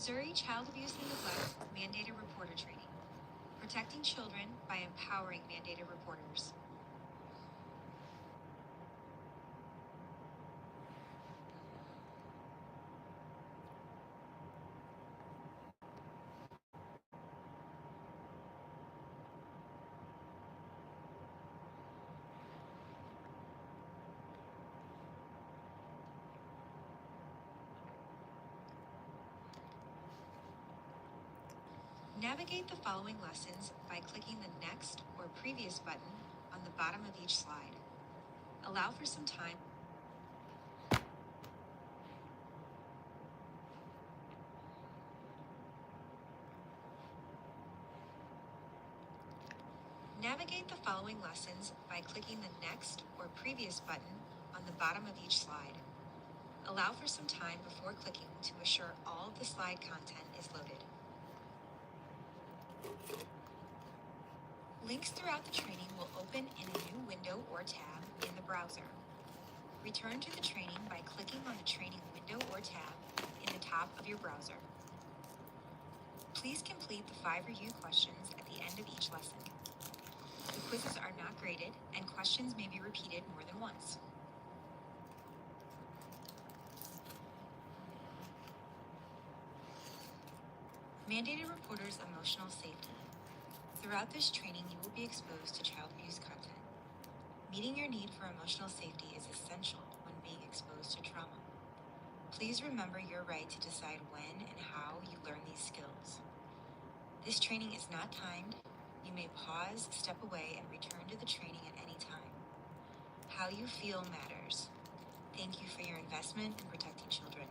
Missouri Child Abuse and Neglect Mandated Reporter Training. Protecting children by empowering mandated reporters. Navigate the following lessons by clicking the Next or Previous button on the bottom of each slide. Allow for some time. Navigate the following lessons by clicking the Next or Previous button on the bottom of each slide. Allow for some time before clicking to assure all of the slide content is loaded. Links throughout the training will open in a new window or tab in the browser. Return to the training by clicking on the training window or tab in the top of your browser. Please complete the 5 review questions at the end of each lesson. The quizzes are not graded, and questions may be repeated more than once. Mandated Reporters' Emotional Safety. Throughout this training, you will be exposed to child abuse content. Meeting your need for emotional safety is essential when being exposed to trauma. Please remember your right to decide when and how you learn these skills. This training is not timed. You may pause, step away, and return to the training at any time. How you feel matters. Thank you for your investment in protecting children.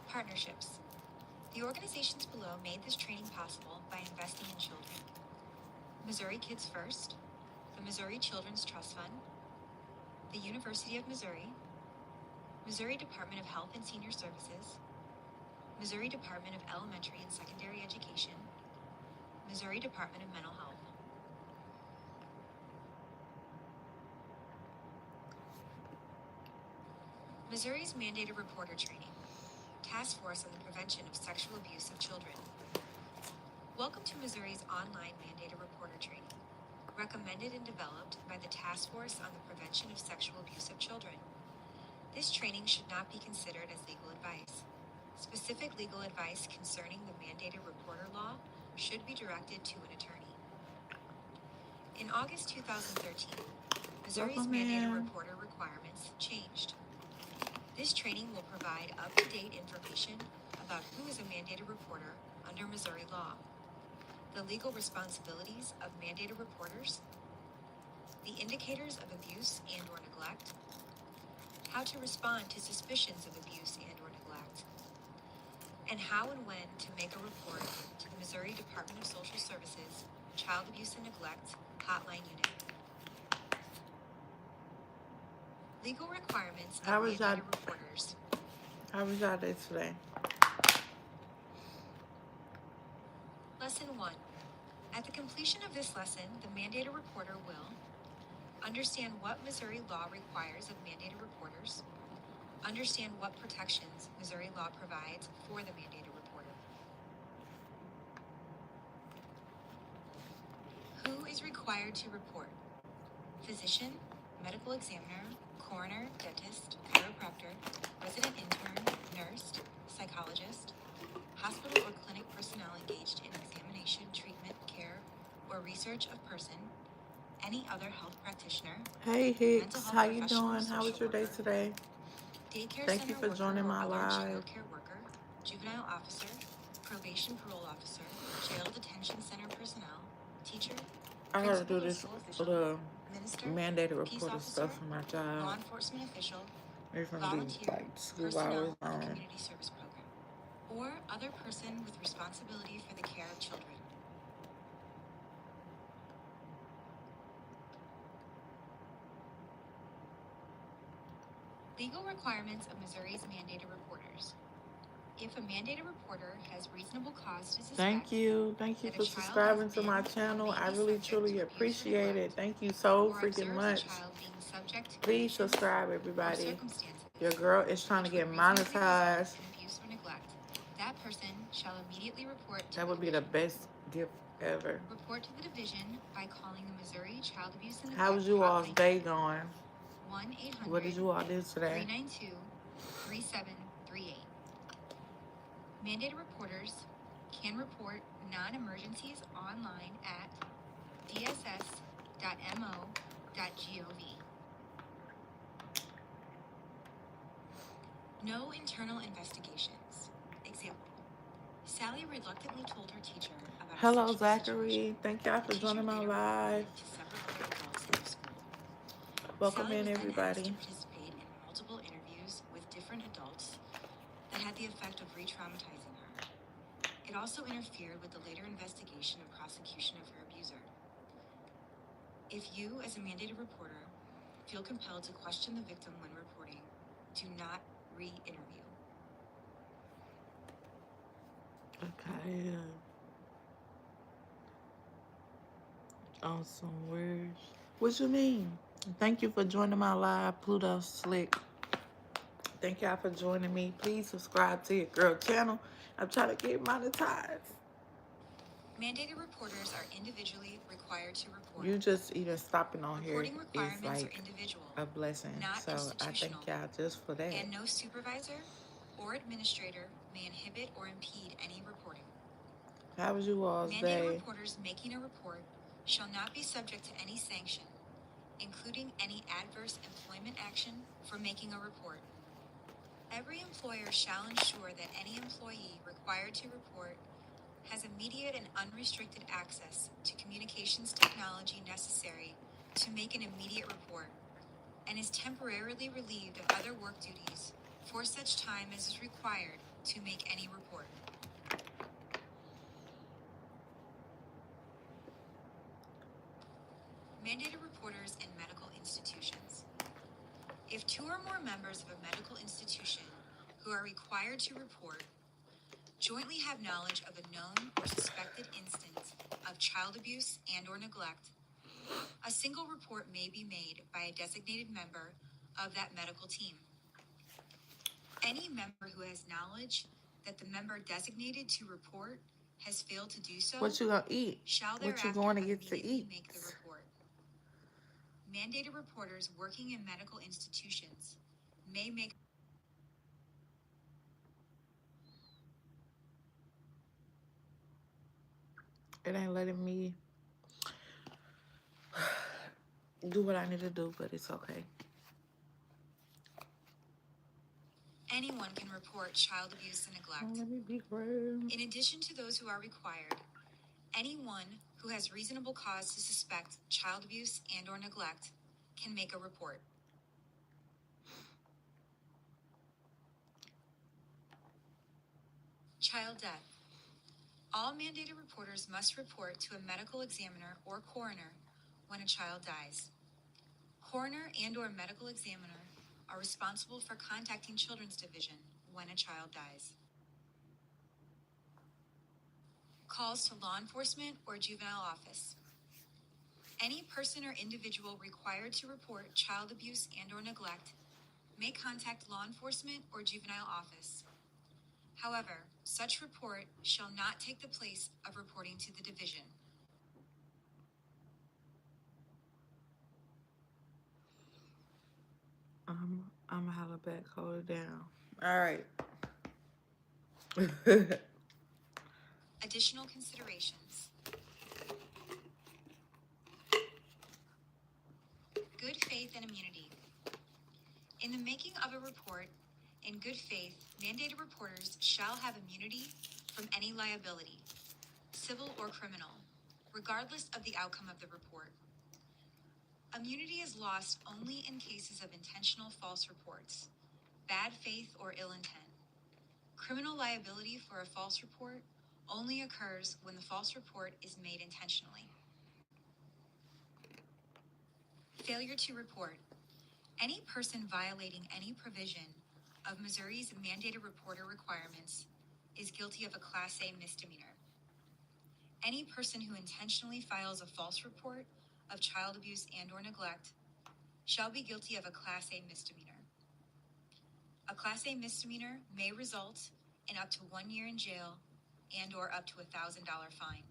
Partnerships. The organizations below made this training possible by investing in children. Missouri Kids First, the Missouri Children's Trust Fund, the University of Missouri, Missouri Department of Health and Senior Services, Missouri Department of Elementary and Secondary Education, Missouri Department of Mental Health. Missouri's Mandated Reporter Training. Task Force on the Prevention of Sexual Abuse of Children. Welcome to Missouri's online Mandated Reporter Training, recommended and developed by the Task Force on the Prevention of Sexual Abuse of Children. This training should not be considered as legal advice. Specific legal advice concerning the Mandated Reporter Law should be directed to an attorney. In August 2013, Missouri's Mandated Reporter requirements changed. This training will provide up-to-date information about who is a mandated reporter under Missouri law, the legal responsibilities of mandated reporters, the indicators of abuse and/or neglect, how to respond to suspicions of abuse and/or neglect, and how and when to make a report to the Missouri Department of Social Services Child Abuse and Neglect Hotline Unit. Legal requirements of mandated reporters. How was y'all day today? Lesson 1. At the completion of this lesson, the mandated reporter will understand what Missouri law requires of mandated reporters, understand what protections Missouri law provides for the mandated reporter. Who is required to report? Physician, medical examiner, coroner, dentist, chiropractor, resident intern, nurse, psychologist, hospital or clinic personnel engaged in examination, treatment, care, or research of person, any other health practitioner. Hey Hicks, how you doing? How was your day today? Daycare Thank you for joining my live. Child care worker, juvenile officer, probation parole officer, jail detention center personnel, teacher. I gotta do this mandated reporter stuff for my job. Law enforcement official, it's gonna volunteer, be like 2 hours long. Community service program, or other person with responsibility for the care of children. Legal requirements of Missouri's mandated reporters. If a mandated reporter has reasonable cause to Thank suspect you. Thank you that a for child has subscribing to been my or channel. may I be really, subject truly to abuse or appreciate it. neglect, Thank you so or freaking observes a much. child being subject to Please conditions subscribe, or everybody. circumstances Your girl is trying to which would get reasonably result monetized. in abuse or neglect, that person shall immediately report to That the would be the division. best gift ever. Report to the division by calling the Missouri Child Abuse and How Neglect was you all's Hotline day going? 1-800-392-3738. What did you all do today? Mandated reporters can report non-emergencies online at dss.mo.gov. No internal investigations. Example. Sally reluctantly told her teacher about Hello, a sexual Zachary. situation. Thank y'all for joining my live. To several other adults in the school. Welcome Sally in, was then asked to everybody. participate in multiple interviews with different adults that had the effect of re-traumatizing her. It also interfered with the later investigation and prosecution of her abuser. If you, as a mandated reporter, feel compelled to question the victim when reporting, do not re-interview. Okay. Awesome words. What you mean? Thank you for joining my live, Pluto Slick. Thank y'all for joining me. Please subscribe to your girl channel. I'm trying to get monetized. Mandated reporters are individually required to report. You just even stopping on Reporting here requirements is like are individual, a blessing. not So I thank institutional. y'all just for that. And no supervisor or administrator may inhibit or impede any reporting. How was you all's Mandated day? reporters making a report shall not be subject to any sanction, including any adverse employment action for making a report. Every employer shall ensure that any employee required to report has immediate and unrestricted access to communications technology necessary to make an immediate report, and is temporarily relieved of other work duties for such time as is required to make any report. Mandated reporters in medical institutions. If two or more members of a medical institution who are required to report jointly have knowledge of a known or suspected instance of child abuse and or neglect, a single report may be made by a designated member of that medical team. Any member who has knowledge that the member designated to report has failed to do so, What you gonna eat? shall What you thereafter going to get to immediately eat? make the report. Mandated reporters working in medical institutions may make It ain't letting me do what I need to do, but it's okay. anyone can report child abuse and neglect. Oh, let me be quiet. In addition to those who are required, anyone who has reasonable cause to suspect child abuse and or neglect can make a report. Child death. All mandated reporters must report to a medical examiner or coroner when a child dies. Coroner and or medical examiner are responsible for contacting Children's Division when a child dies. Calls to law enforcement or juvenile office. Any person or individual required to report child abuse and or neglect may contact law enforcement or juvenile office. However, such report shall not take the place of reporting to the division. I'm holla back, hold it down. All right. Additional considerations. Good faith and immunity. In the making of a report, in good faith, mandated reporters shall have immunity from any liability, civil or criminal, regardless of the outcome of the report. Immunity is lost only in cases of intentional false reports, bad faith or ill intent. Criminal liability for a false report only occurs when the false report is made intentionally. Failure to report. Any person violating any provision of Missouri's mandated reporter requirements is guilty of a Class A misdemeanor. Any person who intentionally files a false report of child abuse and/or neglect shall be guilty of a Class A misdemeanor. A Class A misdemeanor may result in up to 1 year in jail and/or up to $1,000 fine.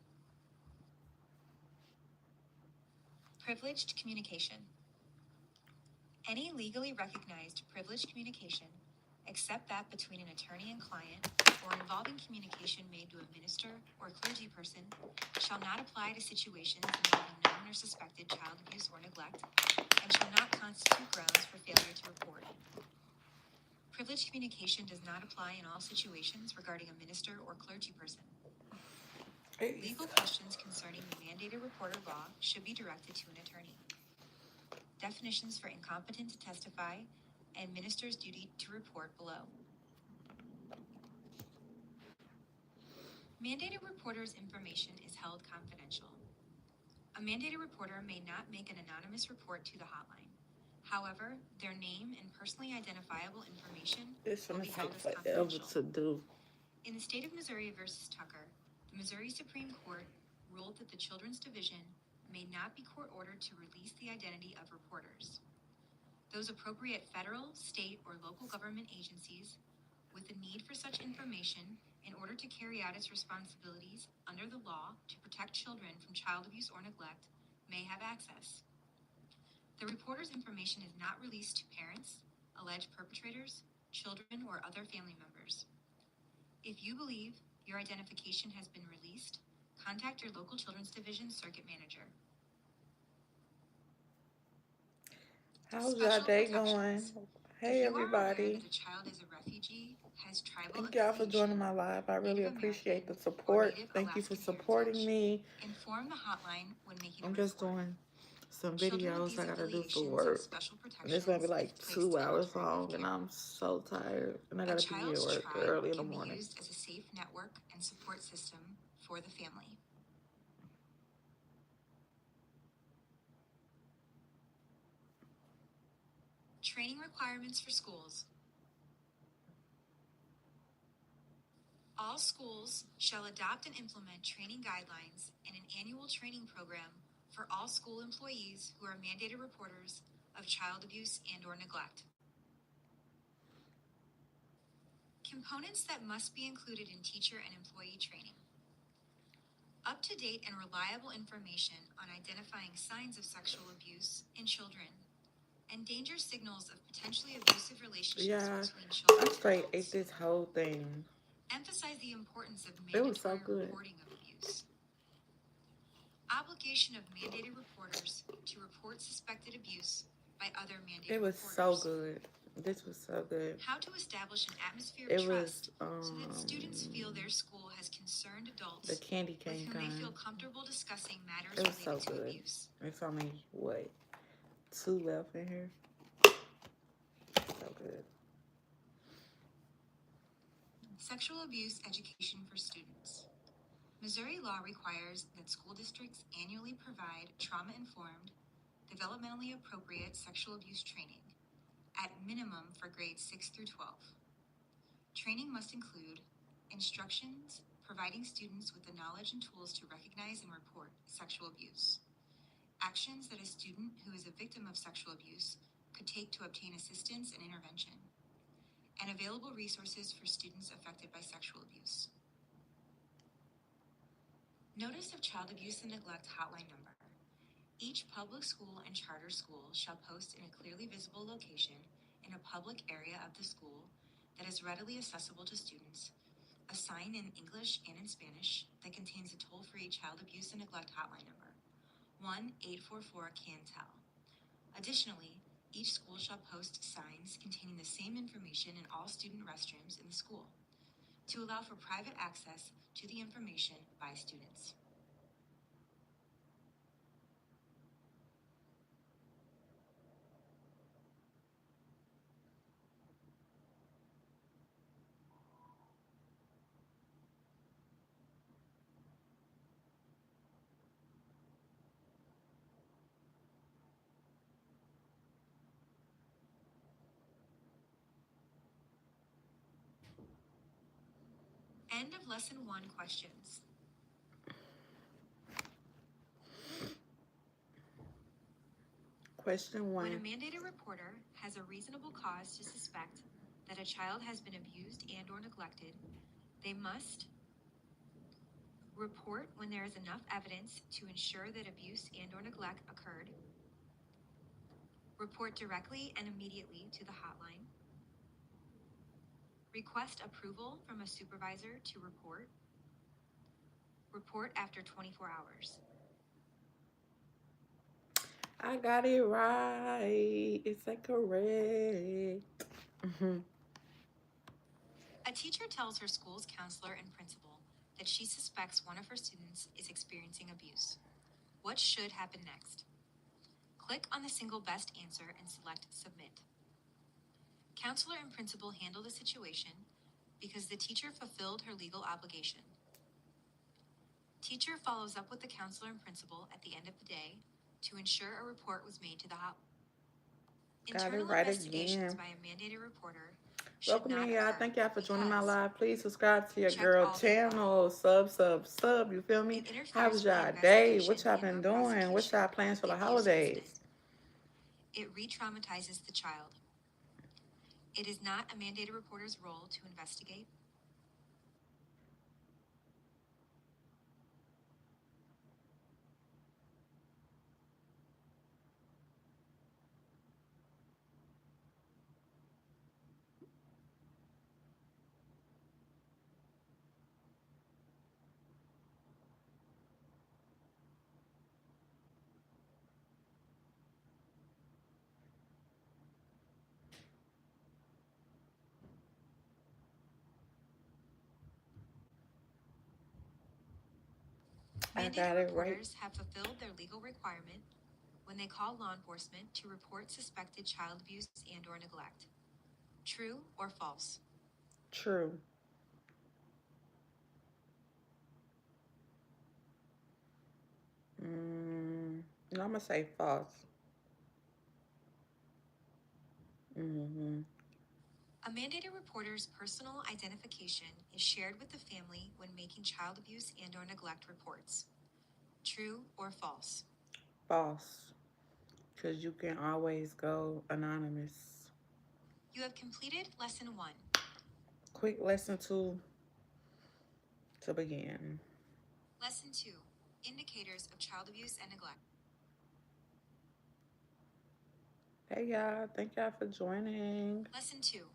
Privileged communication. Any legally recognized privileged communication, except that between an attorney and client, or involving communication made to a minister or clergy person, shall not apply to situations involving known or suspected child abuse or neglect, and shall not constitute grounds for failure to report. Privileged communication does not apply in all situations regarding a minister or clergy person. Legal questions concerning the mandated reporter law should be directed to an attorney. Definitions for incompetent to testify and minister's duty to report below. Mandated reporter's information is held confidential. A mandated reporter may not make an anonymous report to the hotline. However, their name and personally identifiable information will be held as confidential. To do. In the state of Missouri versus Tucker, the Missouri Supreme Court ruled that the Children's Division may not be court ordered to release the identity of reporters. Those appropriate federal, state, or local government agencies with the need for such information in order to carry out its responsibilities under the law to protect children from child abuse or neglect may have access. The reporter's information is not released to parents, alleged perpetrators, children, or other family members. If you believe your identification has been released, contact your local Children's Division circuit manager. How's your day going? Hey, everybody. If you are aware that a child is a refugee, has tribal Thank y'all for joining my live. I really appreciate the support. Thank you for supporting me. Inform the hotline when making I'm just doing some videos I gotta do for work. And it's gonna be like 2 hours long, and I'm so tired. And I gotta be at work early in the morning. Used as a safe network and support system for the family. Training requirements for schools. All schools shall adopt and implement training guidelines and an annual training program for all school employees who are mandated reporters of child abuse and/or neglect. Components that must be included in teacher and employee training. Up-to-date and reliable information on identifying signs of sexual abuse in children and danger signals of potentially abusive relationships between children. I straight ate this whole thing. Emphasize the importance of mandatory reporting of abuse. Obligation of mandated reporters to report suspected abuse by other mandated reporters. It was so good. This was so good. How to establish an atmosphere of trust so that students feel their school has concerned adults the candy cane with whom they feel comfortable discussing matters related to abuse. It's only, what, 2 left in here? So good. Sexual abuse education for students. Missouri law requires that school districts annually provide trauma-informed, developmentally appropriate sexual abuse training, at minimum for grades 6 through 12. Training must include instructions providing students with the knowledge and tools to recognize and report sexual abuse, actions that a student who is a victim of sexual abuse could take to obtain assistance and intervention, and available resources for students affected by sexual abuse. Notice of Child Abuse and Neglect hotline number. Each public school and charter school shall post in a clearly visible location in a public area of the school that is readily accessible to students a sign in English and in Spanish that contains a toll-free child abuse and neglect hotline number, 1-844-CAN-TELL. Additionally, each school shall post signs containing the same information in all student restrooms in the school to allow for private access to the information by students. End of Lesson 1 questions. Question When a 1. mandated reporter has a reasonable cause to suspect that a child has been abused and or neglected, they must report when there is enough evidence to ensure that abuse and or neglect occurred, report directly and immediately to the hotline, request approval from a supervisor to report, report after 24 hours. I got it right. Is that correct? A teacher tells her school's counselor and principal that she suspects one of her students is experiencing abuse. What should happen next? Click on the single best answer and select Submit. Counselor and principal handle the situation because the teacher fulfilled her legal obligation. Teacher follows up with the counselor and principal at the end of the day to ensure a report was made to the hotline. Got it Internal right investigations again. by a mandated reporter should Welcome not in, y'all. occur Thank y'all for joining my because live. Please subscribe to your check girl all the above. channel. Sub. You feel me? It interferes How was with the y'all day? investigation What y'all been and/or doing? What's prosecution y'all plans for of the the abuse holidays? incident. It re-traumatizes the child. It is not a mandated reporter's role to investigate. I Mandated got it right. reporters have fulfilled their legal requirement when they call law enforcement to report suspected child abuse and/or neglect. True or false? True. No, I'm gonna say false. A mandated reporter's personal identification is shared with the family when making child abuse and/or neglect reports. True or false? False. Because you can always go anonymous. You have completed Lesson 1. Quick lesson 2 to begin. Lesson 2. Indicators of child abuse and neglect. Hey y'all, thank y'all for joining. Lesson 2.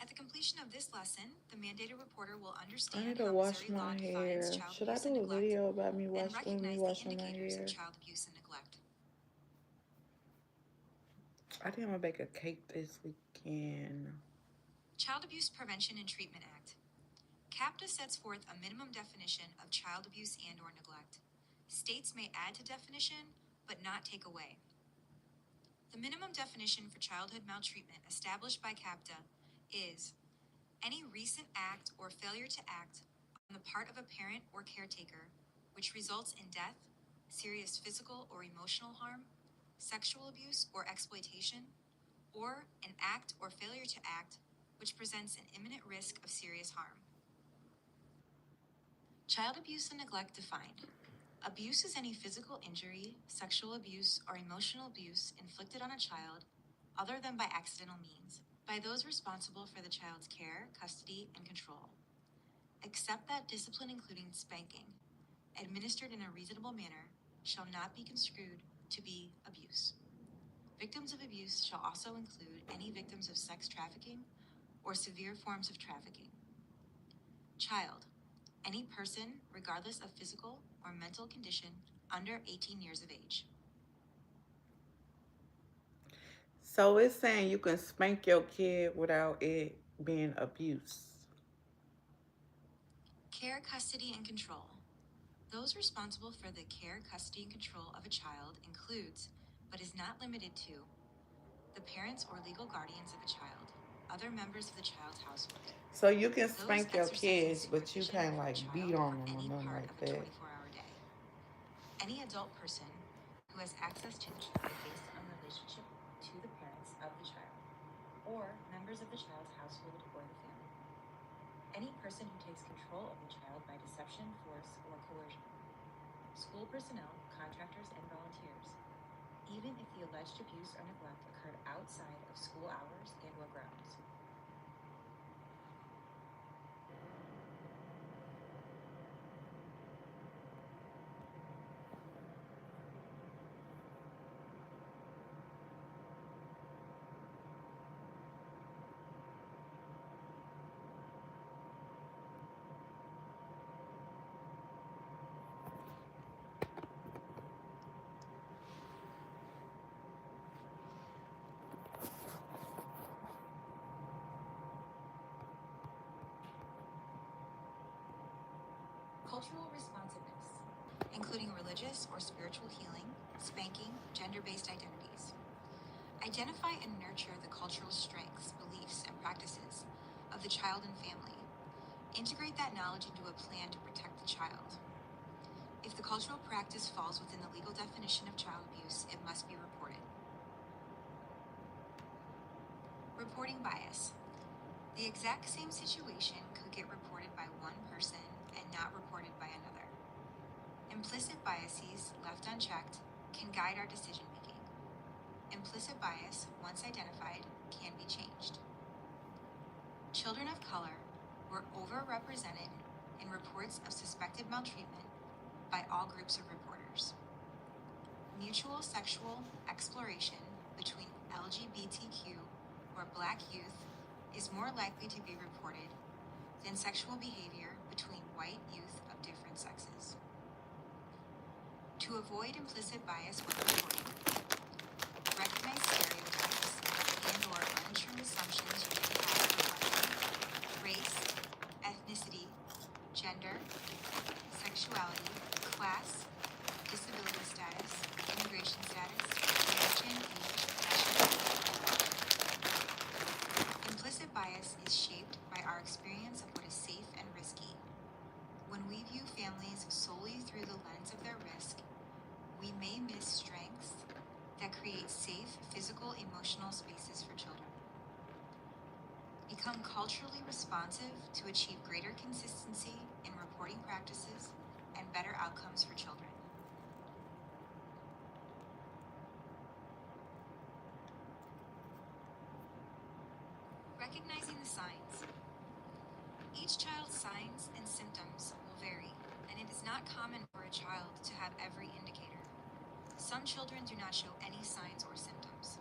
At the completion of this lesson, the mandated reporter will I understand need to how wash Missouri law my defines hair. child Should I abuse and do a neglect video about me and washing recognize the my indicators hair? of child abuse and neglect. I think I'm gonna bake a cake this weekend. Child Abuse Prevention and Treatment Act. CAPTA sets forth a minimum definition of child abuse and/or neglect. States may add to definition, but not take away. The minimum definition for childhood maltreatment established by CAPTA is any recent act or failure to act on the part of a parent or caretaker which results in death, serious physical or emotional harm, sexual abuse or exploitation, or an act or failure to act which presents an imminent risk of serious harm. Child abuse and neglect defined. Abuse is any physical injury, sexual abuse, or emotional abuse inflicted on a child other than by accidental means by those responsible for the child's care, custody, and control, except that discipline including spanking, administered in a reasonable manner, shall not be construed to be abuse. Victims of abuse shall also include any victims of sex trafficking or severe forms of trafficking. Child, any person, regardless of physical or mental condition, under 18 years of age. So it's saying you can spank your kid without it being abuse. Care, custody, and control. Those responsible for the care, custody, and control of a child includes, but is not limited to, the parents or legal guardians of a child, other members of the child's household. So you can Those spank your exercising kids, but you supervision can't of the like child beat on for them or any nothing part like of a that. 24-hour day. Any adult person who has access to the child based on relationship to the parents of the child, or members of the child's household or the family. Any person who takes control of the child by deception, force, or coercion. School personnel, contractors, and volunteers, even if the alleged abuse or neglect occurred outside of school hours and/or grounds. Cultural responsiveness, including religious or spiritual healing, spanking, gender-based identities. Identify and nurture the cultural strengths, beliefs, and practices of the child and family. Integrate that knowledge into a plan to protect the child. If the cultural practice falls within the legal definition of child abuse, it must be reported. Reporting bias. The exact same situation could get reported by one person and not reported by another. Implicit biases, left unchecked, can guide our decision making. Implicit bias, once identified, can be changed. Children of color were overrepresented in reports of suspected maltreatment by all groups of reporters. Mutual sexual exploration between LGBTQ or Black youth is more likely to be reported than sexual behavior between white youth of different sexes. To avoid implicit bias when reporting, recognize stereotypes and/or untrue assumptions you may have regarding race, ethnicity, gender, sexuality, class, disability status, immigration status, religion, age, nationality. Implicit bias is shaped by our experience of what is safe and risky. When we view families solely through the lens of their risk, we may miss strengths that create safe physical, emotional spaces for children. Become culturally responsive to achieve greater consistency in reporting practices and better outcomes for children. Recognizing the signs. Each child's signs and symptoms will vary, and it is not common for a child to have every indicator. Some children do not show any signs or symptoms.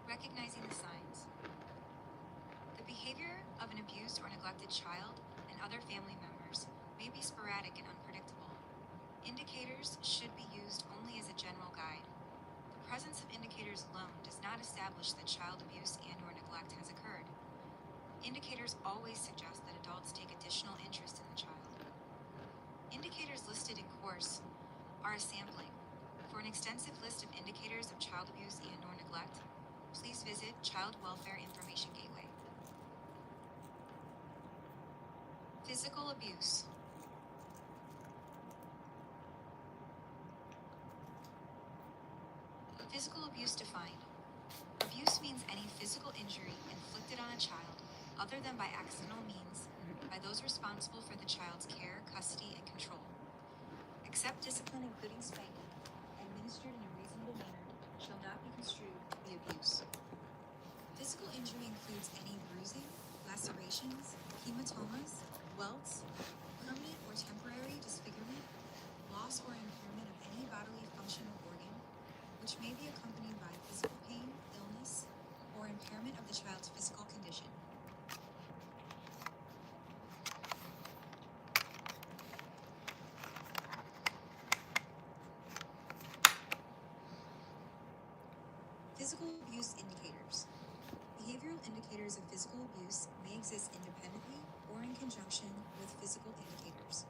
Recognizing the signs. The behavior of an abused or neglected child and other family members may be sporadic and unpredictable. Indicators should be used only as a general guide. The presence of indicators alone does not establish that child abuse and/or neglect has occurred. Indicators always suggest that adults take additional interest in the child. Indicators listed in course are a sampling. For an extensive list of indicators of child abuse and/or neglect, please visit Child Welfare Information Gateway. Physical abuse. Physical abuse defined. Abuse means any physical injury inflicted on a child other than by accidental means by those responsible for the child's care, custody, and control. Except discipline including spanking, administered in a reasonable manner, shall not be construed to be abuse. Physical injury includes any bruising, lacerations, hematomas, welts, permanent or temporary disfigurement, loss or impairment of any bodily function or organ, which may be accompanied by physical pain, illness, or impairment of the child's physical condition. Physical abuse indicators. Behavioral indicators of physical abuse may exist independently or in conjunction with physical indicators.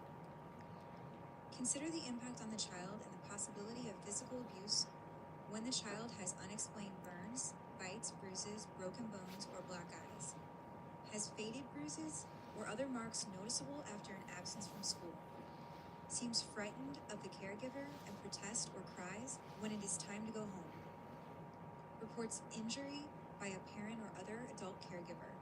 Consider the impact on the child and the possibility of physical abuse when the child has unexplained burns, bites, bruises, broken bones, or black eyes, has faded bruises or other marks noticeable after an absence from school. Seems frightened of the caregiver and protests or cries when it is time to go home. Reports injury by a parent or other adult caregiver.